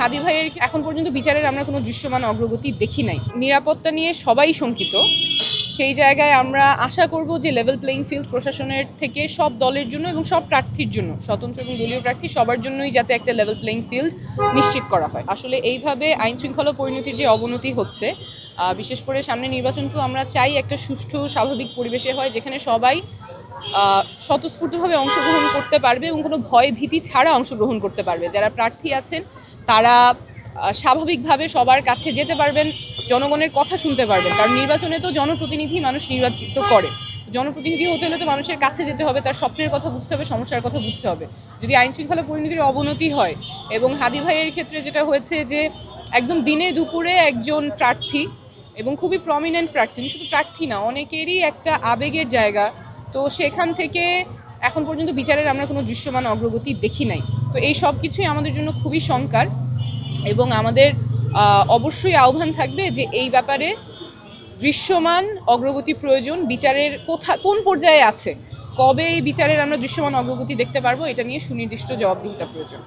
হাদি ভাইয়ের এখন পর্যন্ত বিচারের আমরা কোনো দৃশ্যমান অগ্রগতি দেখি নাই। নিরাপত্তা নিয়ে সবাই শঙ্কিত। সেই জায়গায় আমরা আশা করব যে লেভেল প্লেইং ফিল্ড প্রশাসনের থেকে সব দলের জন্য এবং সব প্রার্থীর জন্য, স্বতন্ত্র এবং দলীয় প্রার্থী সবার জন্যই যাতে একটা লেভেল প্লেইং ফিল্ড নিশ্চিত করা হয়। আসলে এইভাবে আইন শৃঙ্খলা পরিণতির যে অবনতি হচ্ছে, বিশেষ করে সামনে নির্বাচনকেও আমরা চাই একটা সুষ্ঠু স্বাভাবিক পরিবেশে হয়, যেখানে সবাই স্বতঃস্ফূর্তভাবে অংশগ্রহণ করতে পারবে এবং কোনো ভয় ভীতি ছাড়া অংশগ্রহণ করতে পারবে। যারা প্রার্থী আছেন তারা স্বাভাবিকভাবে সবার কাছে যেতে পারবেন, জনগণের কথা শুনতে পারবেন। কারণ নির্বাচনে তো জনপ্রতিনিধি মানুষ নির্বাচিত করে, জনপ্রতিনিধি হতে হলে তো মানুষের কাছে যেতে হবে, তার স্বপ্নের কথা বুঝতে হবে, সমস্যার কথা বুঝতে হবে। যদি আইন শৃঙ্খলা পরিণতির অবনতি হয় এবং হাদি ভাইয়ের ক্ষেত্রে যেটা হয়েছে যে একদম দিনে দুপুরে একজন প্রার্থী এবং খুবই প্রমিনেন্ট প্রার্থী, শুধু প্রার্থী না, অনেকেরই একটা আবেগের জায়গা, তো সেখান থেকে এখন পর্যন্ত বিচারের আমরা কোনো দৃশ্যমান অগ্রগতি দেখি নাই। তো এই সব কিছুই আমাদের জন্য খুবই শঙ্কার এবং আমাদের অবশ্যই আহ্বান থাকবে যে এই ব্যাপারে দৃশ্যমান অগ্রগতি প্রয়োজন। বিচারের কোন পর্যায়ে আছে, কবে এই বিচারের আমরা দৃশ্যমান অগ্রগতি দেখতে পারবো, এটা নিয়ে সুনির্দিষ্ট জবাবদিহিতা প্রয়োজন।